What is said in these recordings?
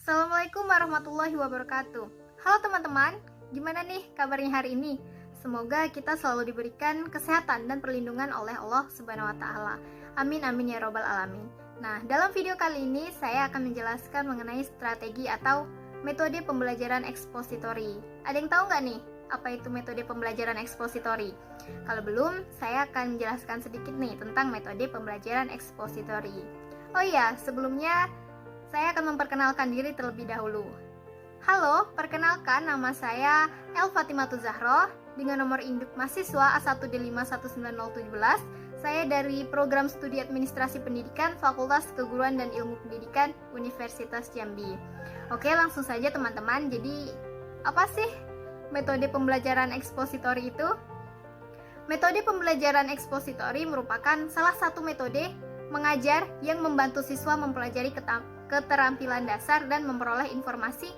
Assalamualaikum warahmatullahi wabarakatuh. Halo teman-teman, gimana nih kabarnya hari ini? Semoga kita selalu diberikan kesehatan dan perlindungan oleh Allah Subhanahu wa Ta'ala. Amin amin ya robbal alamin. Nah, dalam video kali ini saya akan menjelaskan mengenai strategi atau metode pembelajaran ekspositori. Ada yang tahu nggak nih apa itu metode pembelajaran ekspositori? Kalau belum, saya akan menjelaskan sedikit nih tentang metode pembelajaran ekspositori. Oh iya, sebelumnya saya akan memperkenalkan diri terlebih dahulu. Halo, perkenalkan nama saya El Fatimatul Zahro dengan nomor induk mahasiswa A1D51917. Saya dari Program Studi Administrasi Pendidikan Fakultas Keguruan dan Ilmu Pendidikan Universitas Jambi. Oke, langsung saja teman-teman. Jadi, apa sih metode pembelajaran ekspositori itu? Metode pembelajaran ekspositori merupakan salah satu metode mengajar yang membantu siswa mempelajari keterampilan dasar dan memperoleh informasi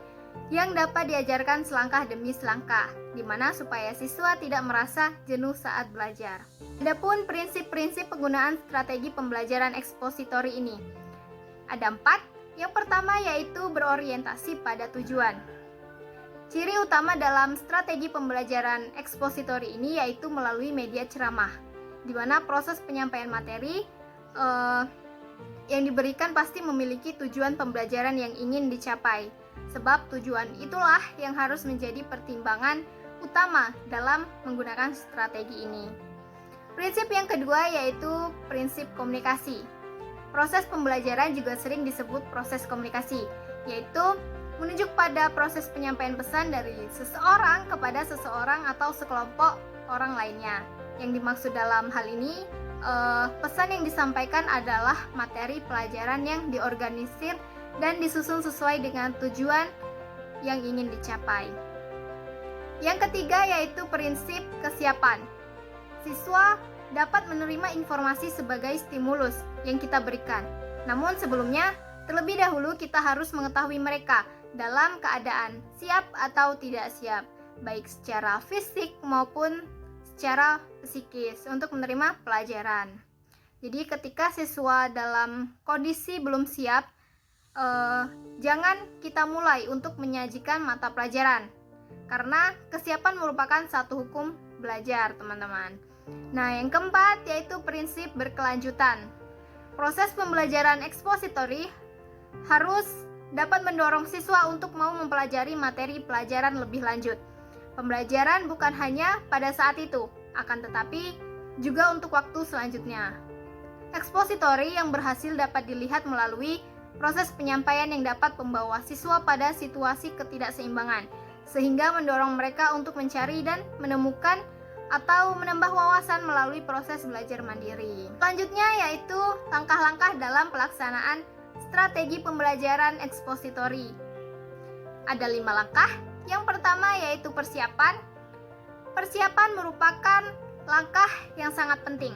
yang dapat diajarkan selangkah demi selangkah, di mana supaya siswa tidak merasa jenuh saat belajar. Adapun prinsip-prinsip penggunaan strategi pembelajaran ekspositori ini ada 4. Yang pertama yaitu berorientasi pada tujuan. Ciri utama dalam strategi pembelajaran ekspositori ini yaitu melalui media ceramah, di mana proses penyampaian materi yang diberikan pasti memiliki tujuan pembelajaran yang ingin dicapai. Sebab tujuan itulah yang harus menjadi pertimbangan utama dalam menggunakan strategi ini. Prinsip yang kedua yaitu prinsip komunikasi. Proses pembelajaran juga sering disebut proses komunikasi, yaitu menunjuk pada proses penyampaian pesan dari seseorang kepada seseorang atau sekelompok orang lainnya. Yang dimaksud dalam hal ini, pesan yang disampaikan adalah materi pelajaran yang diorganisir dan disusun sesuai dengan tujuan yang ingin dicapai. Yang ketiga yaitu prinsip kesiapan. Siswa dapat menerima informasi sebagai stimulus yang kita berikan. Namun sebelumnya, terlebih dahulu kita harus mengetahui mereka dalam keadaan siap atau tidak siap, baik secara fisik maupun secara psikis untuk menerima pelajaran. Jadi ketika siswa dalam kondisi belum siap, jangan kita mulai untuk menyajikan mata pelajaran, karena kesiapan merupakan satu hukum belajar, teman-teman. Nah, yang keempat yaitu prinsip berkelanjutan. Proses pembelajaran ekspositori harus dapat mendorong siswa untuk mau mempelajari materi pelajaran lebih lanjut. Pembelajaran bukan hanya pada saat itu, akan tetapi juga untuk waktu selanjutnya. Ekspositori yang berhasil dapat dilihat melalui proses penyampaian yang dapat membawa siswa pada situasi ketidakseimbangan, sehingga mendorong mereka untuk mencari dan menemukan atau menambah wawasan melalui proses belajar mandiri. Selanjutnya yaitu langkah-langkah dalam pelaksanaan strategi pembelajaran ekspositori. Ada 5 langkah. Yang pertama yaitu persiapan. Persiapan merupakan langkah yang sangat penting.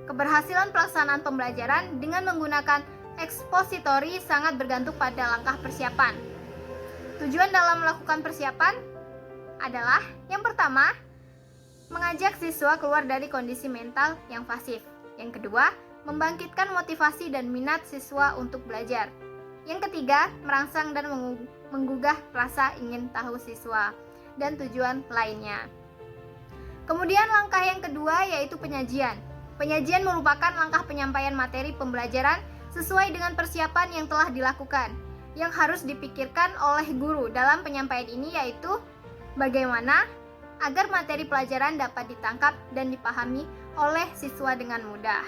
Keberhasilan pelaksanaan pembelajaran dengan menggunakan ekspositori sangat bergantung pada langkah persiapan. Tujuan dalam melakukan persiapan adalah yang pertama, mengajak siswa keluar dari kondisi mental yang pasif. Yang kedua, membangkitkan motivasi dan minat siswa untuk belajar. Yang ketiga, merangsang dan menggugah rasa ingin tahu siswa dan tujuan lainnya. Kemudian langkah yang kedua yaitu penyajian. Penyajian merupakan langkah penyampaian materi pembelajaran sesuai dengan persiapan yang telah dilakukan. Yang harus dipikirkan oleh guru dalam penyampaian ini yaitu bagaimana agar materi pelajaran dapat ditangkap dan dipahami oleh siswa dengan mudah.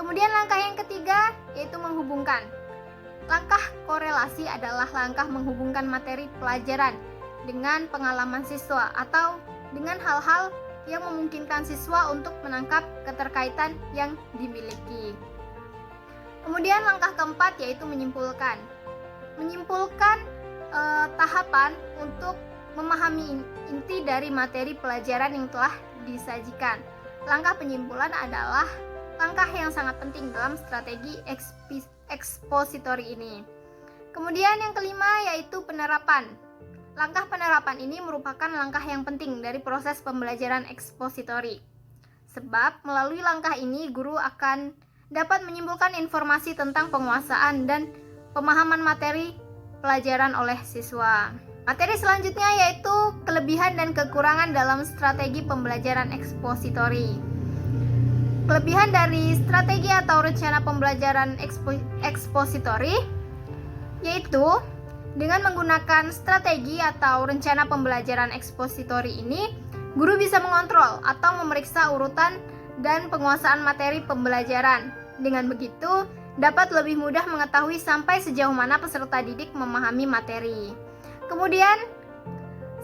Kemudian langkah yang ketiga yaitu menghubungkan. Langkah korelasi adalah langkah menghubungkan materi pelajaran dengan pengalaman siswa atau dengan hal-hal yang memungkinkan siswa untuk menangkap keterkaitan yang dimiliki. Kemudian langkah keempat yaitu menyimpulkan. Menyimpulkan tahapan untuk memahami inti dari materi pelajaran yang telah disajikan. Langkah penyimpulan adalah langkah yang sangat penting dalam strategi ekspositori ini. Kemudian yang kelima yaitu penerapan. Langkah penerapan ini merupakan langkah yang penting dari proses pembelajaran ekspositori. Sebab melalui langkah ini guru akan dapat menyimpulkan informasi tentang penguasaan dan pemahaman materi pelajaran oleh siswa. Materi selanjutnya yaitu kelebihan dan kekurangan dalam strategi pembelajaran ekspositori. Kelebihan dari strategi atau rencana pembelajaran ekspositori yaitu dengan menggunakan strategi atau rencana pembelajaran ekspositori ini, guru bisa mengontrol atau memeriksa urutan dan penguasaan materi pembelajaran. Dengan begitu, dapat lebih mudah mengetahui sampai sejauh mana peserta didik memahami materi. Kemudian,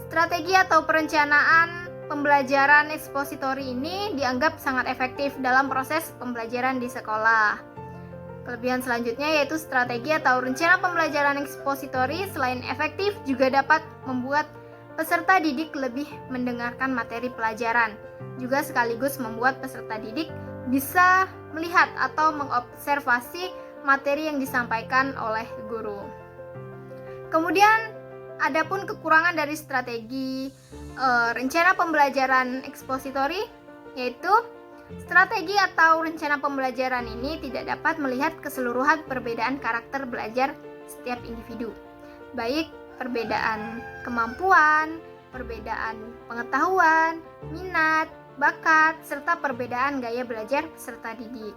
strategi atau perencanaan pembelajaran ekspositori ini dianggap sangat efektif dalam proses pembelajaran di sekolah. Kelebihan selanjutnya yaitu strategi atau rencana pembelajaran ekspositori selain efektif juga dapat membuat peserta didik lebih mendengarkan materi pelajaran, juga sekaligus membuat peserta didik bisa melihat atau mengobservasi materi yang disampaikan oleh guru. Kemudian, adapun kekurangan dari strategi rencana pembelajaran ekspositori yaitu strategi atau rencana pembelajaran ini tidak dapat melihat keseluruhan perbedaan karakter belajar setiap individu, baik perbedaan kemampuan, perbedaan pengetahuan, minat, bakat, serta perbedaan gaya belajar peserta didik.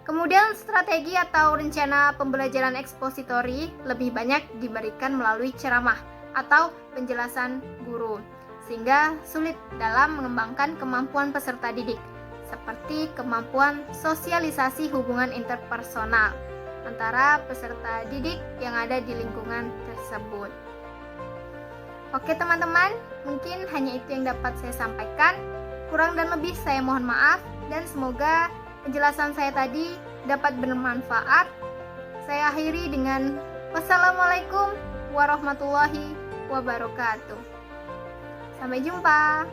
Kemudian strategi atau rencana pembelajaran ekspositori lebih banyak diberikan melalui ceramah atau penjelasan guru, sehingga sulit dalam mengembangkan kemampuan peserta didik, seperti kemampuan sosialisasi hubungan interpersonal antara peserta didik yang ada di lingkungan tersebut. Oke teman-teman, mungkin hanya itu yang dapat saya sampaikan. Kurang dan lebih saya mohon maaf, dan semoga penjelasan saya tadi dapat bermanfaat. Saya akhiri dengan wassalamualaikum warahmatullahi wabarakatuh. Sampai jumpa.